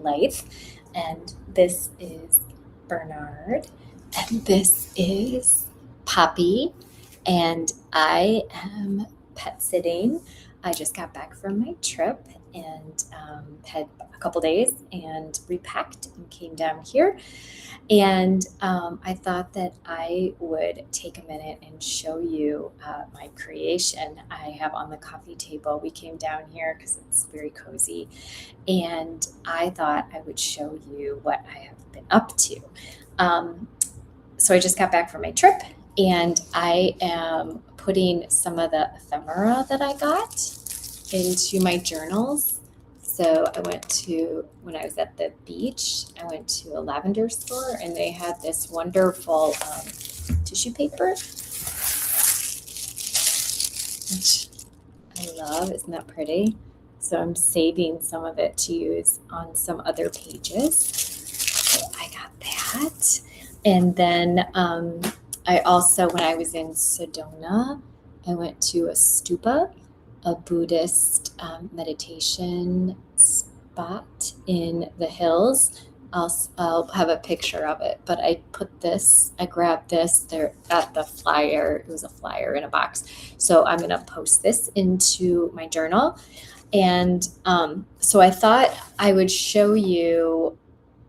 Blythe, and this is Bernard, and this is Poppy, and I am pet sitting. I just got back from my trip and had a couple days and repacked and came down here. And I thought that I would take a minute and show you my creation I have on the coffee table. We came down here because it's very cozy, and I thought I would show you what I have been up to. So I just got back from my trip, and I am putting some of the ephemera that I got into my journals. So when I was at the beach, I went to a lavender store, and they had this wonderful tissue paper, which I love. Isn't that pretty? So I'm saving some of it to use on some other pages. So I got that. And then I also, when I was in Sedona, I went to a stupa, a Buddhist meditation spot in the hills. I'll have a picture of it, but I grabbed this there at the flyer. It was a flyer in a box. So I'm going to post this into my journal. And so I thought I would show you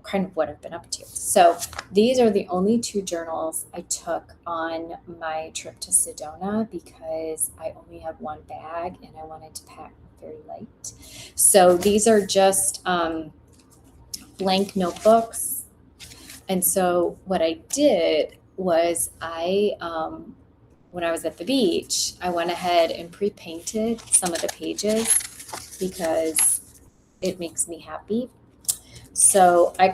kind of what I've been up to. So these are the only two journals I took on my trip to Sedona because I only had one bag and I wanted to pack very light. So these are just blank notebooks. And so what I did was when I was at the beach, I went ahead and pre-painted some of the pages because it makes me happy. So I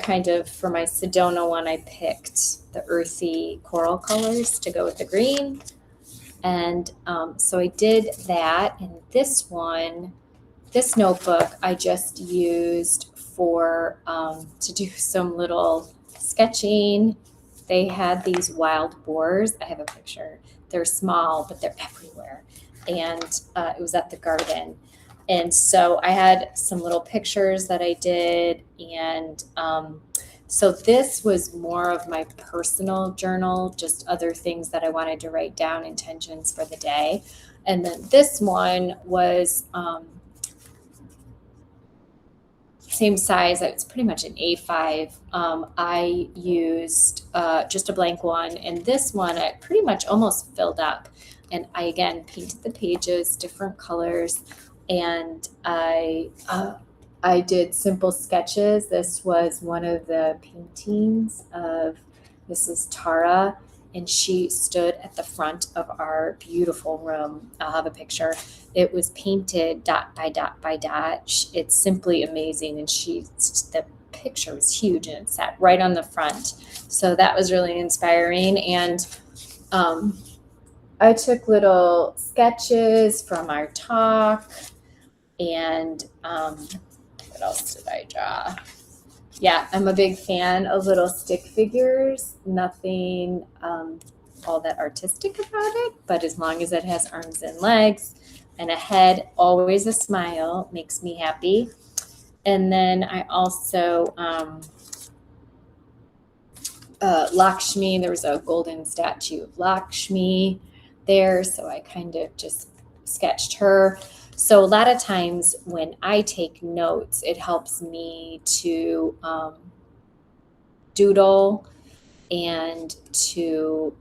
for my Sedona one, I picked the earthy coral colors to go with the green. And so I did that. And this notebook, I just used for to do some little sketching. They had these wild boars. I have a picture. They're small, but they're everywhere. And it was at the garden. And so I had some little pictures that I did. And so this was more of my personal journal, just other things that I wanted to write down, intentions for the day. And then this one was same size. It's pretty much an A5. I used just a blank one. And this one, I pretty much almost filled up. And I, again, painted the pages, different colors. And I did simple sketches. This was one of the paintings of Mrs. Tara, and she stood at the front of our beautiful room. I'll have a picture. It was painted dot by dot by dot. It's simply amazing, and the picture was huge, and it sat right on the front. So that was really inspiring. And I took little sketches from our talk. And what else did I draw? Yeah, I'm a big fan of little stick figures. Nothing all that artistic about it, but as long as it has arms and legs and a head, always a smile, makes me happy. And then I also, Lakshmi, there was a golden statue of Lakshmi there, so I kind of just sketched her. So a lot of times when I take notes, it helps me to doodle and to,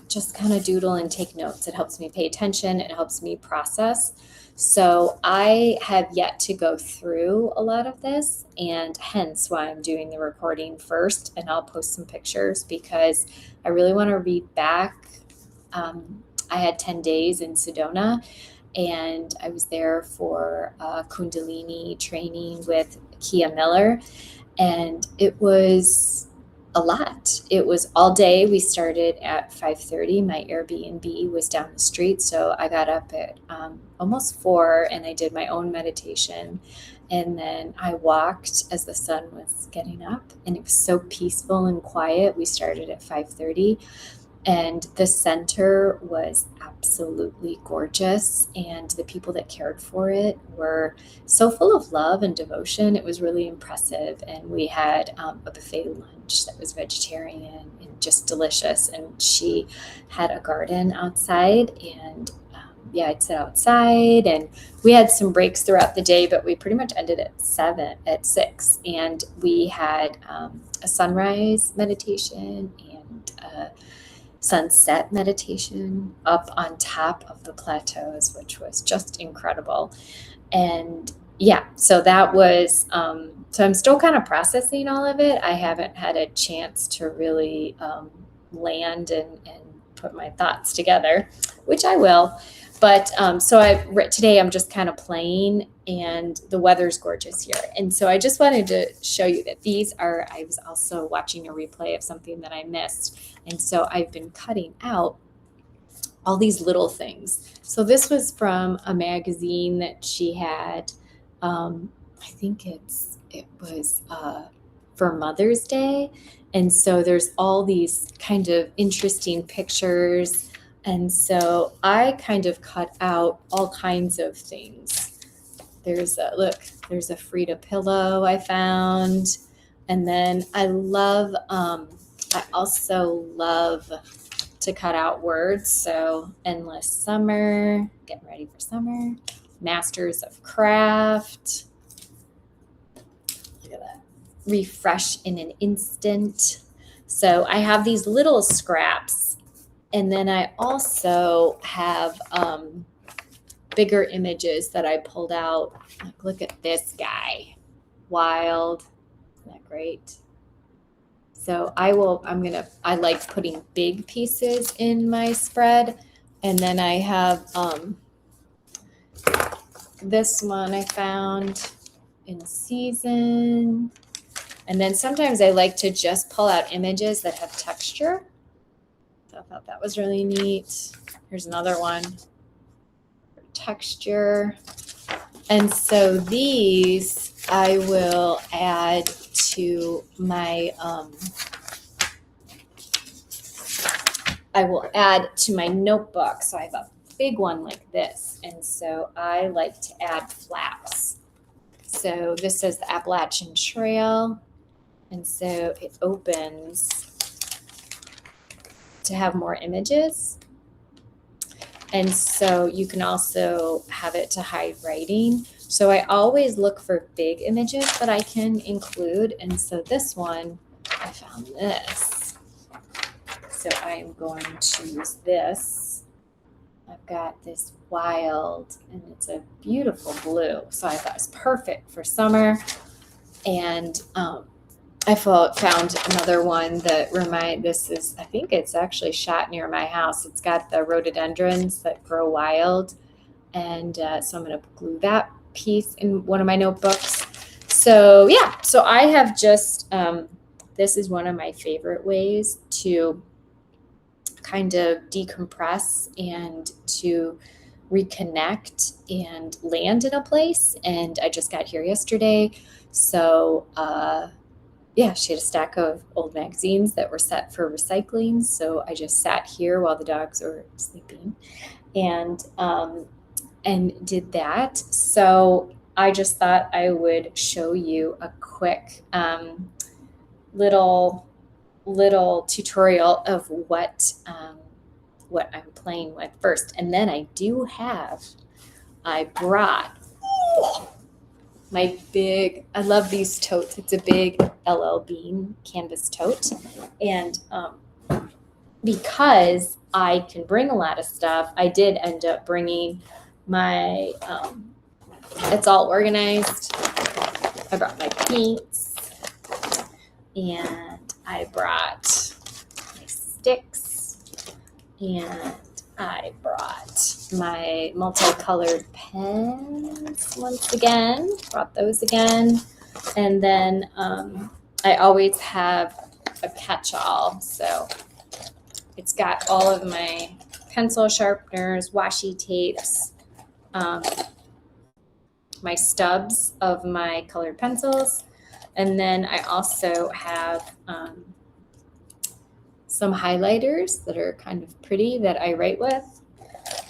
just kind of doodle and take notes. It helps me pay attention. It helps me process. So I have yet to go through a lot of this, and hence why I'm doing the recording first, and I'll post some pictures because I really want to read back. I had 10 days in Sedona, and I was there for Kundalini training with Kia Miller, and it was a lot. It was all day. We started at 5:30. My Airbnb was down the street, so I got up at almost 4, and I did my own meditation, and then I walked as the sun was getting up, and it was so peaceful and quiet. We started at 5:30. And the center was absolutely gorgeous. And the people that cared for it were so full of love and devotion. It was really impressive. And we had a buffet lunch that was vegetarian and just delicious. And she had a garden outside, and yeah, I'd sit outside, and we had some breaks throughout the day, but we pretty much ended at 6, and we had a sunrise meditation and a sunset meditation up on top of the plateaus, which was just incredible. And yeah, so that was, so I'm still kind of processing all of it. I haven't had a chance to really land and put my thoughts together, which I will. But so today I'm just kind of playing, and the weather's gorgeous here. And so I just wanted to show you that I was also watching a replay of something that I missed. And so I've been cutting out all these little things. So this was from a magazine that she had. I think it was for Mother's Day. And so there's all these kind of interesting pictures. And so I kind of cut out all kinds of things. There's a Frida pillow I found. And then I also love to cut out words. So endless summer, getting ready for summer, masters of craft. Look at that. Refresh in an instant. So I have these little scraps. And then I also have bigger images that I pulled out. Like, look at this guy. Wild. Isn't that great? So I like putting big pieces in my spread. And then I have this one I found in season. And then sometimes I like to just pull out images that have texture. I thought that was really neat. Here's another one for texture. And so these I will add to my notebook. So I have a big one like this. And so I like to add flaps. So this says the Appalachian Trail. And so it opens to have more images. And so you can also have it to hide writing. So I always look for big images that I can include. And so this one, I found this. So I am going to use this. I've got this wild, and it's a beautiful blue. So I thought it was perfect for summer. And I found another one that I think it's actually shot near my house. It's got the rhododendrons that grow wild. And so I'm going to glue that piece in one of my notebooks. So yeah, so I have just, this is one of my favorite ways to kind of decompress and to reconnect and land in a place. And I just got here yesterday. So, yeah, she had a stack of old magazines that were set for recycling. So I just sat here while the dogs were sleeping and did that. So I just thought I would show you a quick little tutorial of what I'm playing with first. And then I brought I love these totes. It's a big LL Bean canvas tote. And because I can bring a lot of stuff, I did end up bringing my, it's all organized. I brought my paints, and I brought my sticks, and I brought my multicolored pens once again, brought those again. And then I always have a catch-all. So it's got all of my pencil sharpeners, washi tapes, my stubs of my colored pencils. And then I also have some highlighters that are kind of pretty that I write with.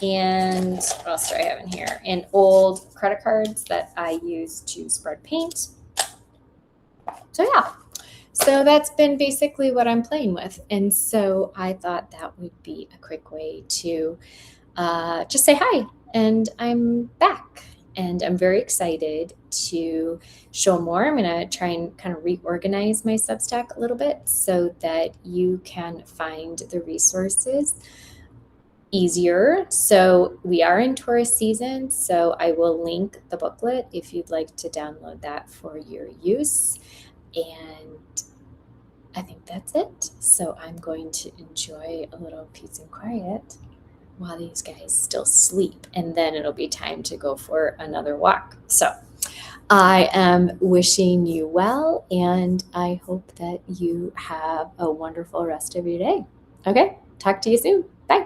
And what else do I have in here? And old credit cards that I use to spread paint. So yeah, so that's been basically what I'm playing with. And so I thought that would be a quick way to just say hi. And I'm back. And I'm very excited to show more. I'm going to try and kind of reorganize my Substack a little bit so that you can find the resources easier. So we are in tourist season, so I will link the booklet if you'd like to download that for your use. And I think that's it. So I'm going to enjoy a little peace and quiet while these guys still sleep, and then it'll be time to go for another walk. So I am wishing you well, and I hope that you have a wonderful rest of your day. Okay, talk to you soon. Bye.